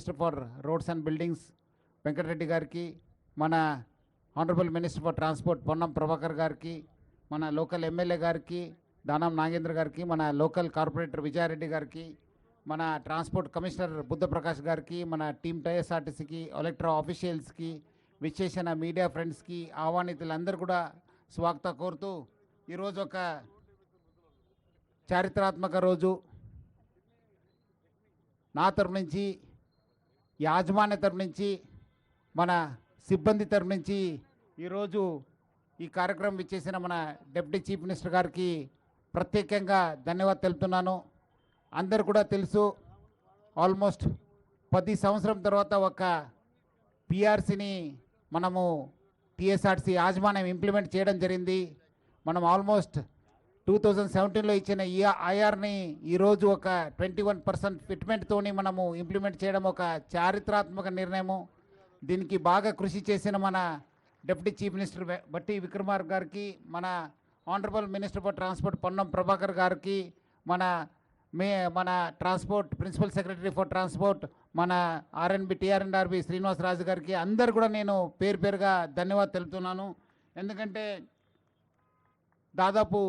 Minister for roads and buildings Venkatareddy గారికి, మన honourable minister for transport Ponnam Prabhakar గారికి, మన లోకల్ ఎమ్మెల్యే గారికి దానం నాగేంద్ర గారికి, మన లోకల్ కార్పొరేటర్ విజయారెడ్డి గారికి, మన ట్రాన్స్పోర్ట్ కమిషనర్ బుద్ధప్రకాష్ గారికి, మన టీమ్ టీఎస్ఆర్టీసీకి, ఎలక్ట్రా ఆఫీషియల్స్కి, విచ్చేసిన మీడియా ఫ్రెండ్స్కి, ఆహ్వానితులందరూ కూడా స్వాగతం కోరుతూ ఈరోజు ఒక చారిత్రాత్మక రోజు. నా తరపు నుంచి, యాజమాన్య తరపు నుంచి, మన సిబ్బంది తరపు నుంచి ఈరోజు ఈ కార్యక్రమం ఇచ్చేసిన మన డిప్యూటీ చీఫ్ మినిస్టర్ గారికి ప్రత్యేకంగా ధన్యవాదాలు తెలుపుతున్నాను. అందరు కూడా తెలుసు, ఆల్మోస్ట్ 10 సంవత్సరం తర్వాత ఒక పిఆర్సీని మనము టీఎస్ఆర్టీసీ యాజమాన్యం ఇంప్లిమెంట్ చేయడం జరిగింది. మనం ఆల్మోస్ట్ 2017లో ఇచ్చిన ఈ ఐఆర్ని ఈరోజు ఒక 21% ఫిట్మెంట్తోని మనము ఇంప్లిమెంట్ చేయడం ఒక చారిత్రాత్మక నిర్ణయము. దీనికి బాగా కృషి చేసిన మన డిప్యూటీ చీఫ్ మినిస్టర్ బట్టి విక్రమార్ గారికి, మన honourable minister for transport Ponnam Prabhakar గారికి, మన transport principal secretary for transport మన టీఆర్ఎన్ఆర్బి శ్రీనివాసరాజు గారికి, అందరు కూడా నేను పేరు పేరుగా ధన్యవాదాలు తెలుపుతున్నాను. ఎందుకంటే దాదాపు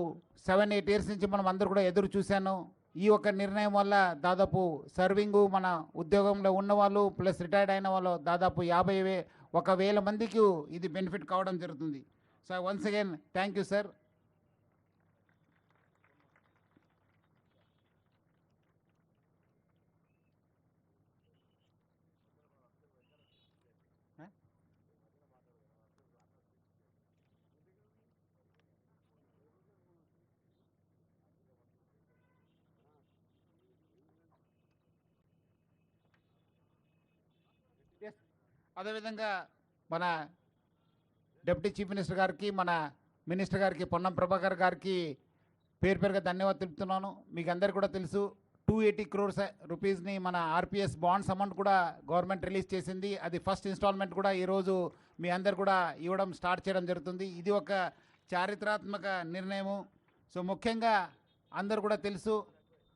7-8 ఇయర్స్ నుంచి మనం అందరూ కూడా ఎదురు చూశాను. ఈ ఒక్క నిర్ణయం వల్ల దాదాపు సర్వింగు మన ఉద్యోగంలో ఉన్నవాళ్ళు ప్లస్ రిటైర్డ్ అయిన వాళ్ళు దాదాపు 51,000 మందికి ఇది బెనిఫిట్ కావడం జరుగుతుంది. So once again thank you sir. అదేవిధంగా మన డిప్యూటీ చీఫ్ మినిస్టర్ గారికి, మన మినిస్టర్ గారికి పొన్నం ప్రభాకర్ గారికి పేరు పేరుగా ధన్యవాదాలు తెలుపుతున్నాను. మీకు అందరికీ కూడా తెలుసు, 280 crores రూపీస్ని మన ఆర్పిఎస్ బాండ్స్ అమౌంట్ కూడా గవర్నమెంట్ రిలీజ్ చేసింది. అది ఫస్ట్ ఇన్స్టాల్మెంట్ కూడా ఈరోజు మీ అందరు కూడా ఇవ్వడం స్టార్ట్ చేయడం జరుగుతుంది. ఇది ఒక చారిత్రాత్మక నిర్ణయము. సో ముఖ్యంగా అందరు కూడా తెలుసు,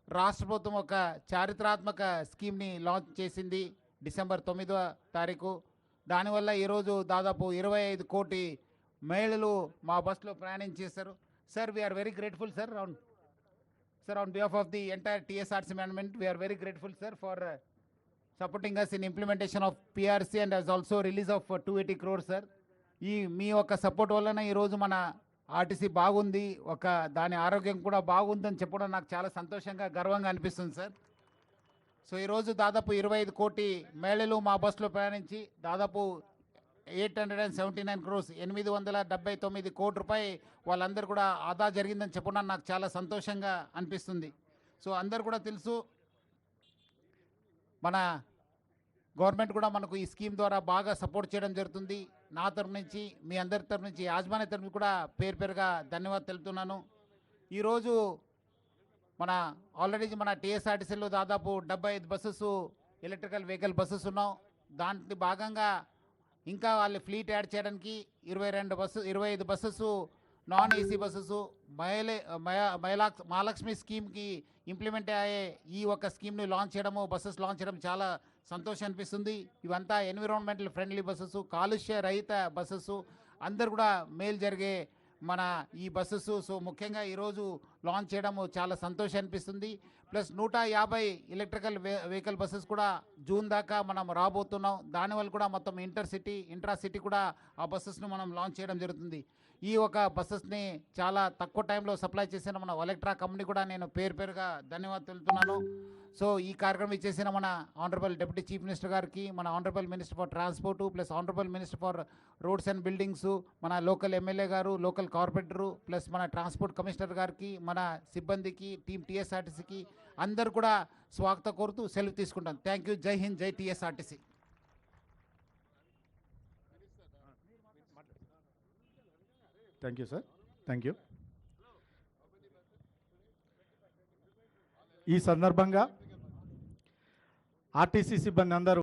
రాష్ట్ర ప్రభుత్వం ఒక చారిత్రాత్మక స్కీమ్ని లాంచ్ చేసింది డిసెంబర్ 9వ తారీఖు. దానివల్ల ఈరోజు దాదాపు 25 కోటి మహిళలు మా బస్సులో ప్రయాణం చేశారు. Sir we are very grateful sir on behalf of the entire TSRTC management, we are very grateful sir for supporting us in implementation of PRC and as also release of 280 crores sir. ఈ మీ యొక్క support వలన ఈరోజు మన RTC బాగుంది, ఒక దాని ఆరోగ్యం కూడా బాగుందని చెప్పడం నాకు చాలా సంతోషంగా గర్వంగా అనిపిస్తుంది సార్. సో ఈరోజు దాదాపు 25 కోటి మహిళలు మా బస్సులో ప్రయాణించి దాదాపు 879 crores 879 కోట్ల రూపాయి వాళ్ళందరూ కూడా ఆదా జరిగిందని చెప్పడం నాకు చాలా సంతోషంగా అనిపిస్తుంది. సో అందరు కూడా తెలుసు, మన గవర్నమెంట్ కూడా మనకు ఈ స్కీమ్ ద్వారా బాగా సపోర్ట్ చేయడం జరుగుతుంది. నా తరఫు నుంచి, మీ అందరి తరఫు నుంచి, యాజమాన్య తరఫు కూడా పేరు పేరుగా ధన్యవాదాలు తెలుపుతున్నాను. ఈరోజు మన ఆల్రెడీ మన టీఎస్ఆర్టీసీలో దాదాపు 75 బస్సెస్ ఎలక్ట్రికల్ వెహికల్ బస్సెస్ ఉన్నాం. దాంట్లో భాగంగా ఇంకా వాళ్ళ ఫ్లీట్ యాడ్ చేయడానికి 25 buses non AC buses Mahalakshmi స్కీమ్కి ఇంప్లిమెంట్ అయ్యే ఈ ఒక స్కీమ్ని లాంచ్ చేయడము, బస్సెస్ లాంచ్ చేయడం చాలా సంతోషం అనిపిస్తుంది. ఇవంతా ఎన్విరాన్మెంటల్ ఫ్రెండ్లీ బస్సెస్, కాలుష్య రహిత బస్సెస్, అందరు కూడా మేలు జరిగే మన ఈ బస్సెస్. సో ముఖ్యంగా ఈరోజు లాంచ్ చేయడము చాలా సంతోషం అనిపిస్తుంది. ప్లస్ 150 ఎలక్ట్రికల్ వెహికల్ బస్సెస్ కూడా జూన్ దాకా మనం రాబోతున్నాం. దానివల్ల కూడా మొత్తం ఇంట్రా సిటీ కూడా ఆ బస్సెస్ను మనం లాంచ్ చేయడం జరుగుతుంది. ఈ ఒక బస్సెస్ని చాలా తక్కువ టైంలో సప్లై చేసిన మన ఎలక్ట్రా కంపెనీ కూడా నేను పేరు పేరుగా ధన్యవాదాలు తెలుపుతున్నాను. సో ఈ కార్యక్రమం ఇచ్చేసిన మన ఆనరబుల్ డిప్యూటీ చీఫ్ మినిస్టర్ గారికి, మన honourable minister for transport plus honourable minister for roads and buildings, మన లోకల్ ఎమ్మెల్యే గారు, లోకల్ కార్పొరేటరు ప్లస్ మన ట్రాన్స్పోర్ట్ కమిషనర్ గారికి, మన సిబ్బందికి, టీమ్ టీఎస్ఆర్టీసీకి అందరు కూడా స్వాగతం కోరుతూ సెలవు తీసుకుంటాను. Thank you. జై హింద్, జై TSRTC. Thank you sir, thank you. ఈ సందర్భంగా ఆర్టీసీ సిబ్బంది అందరూ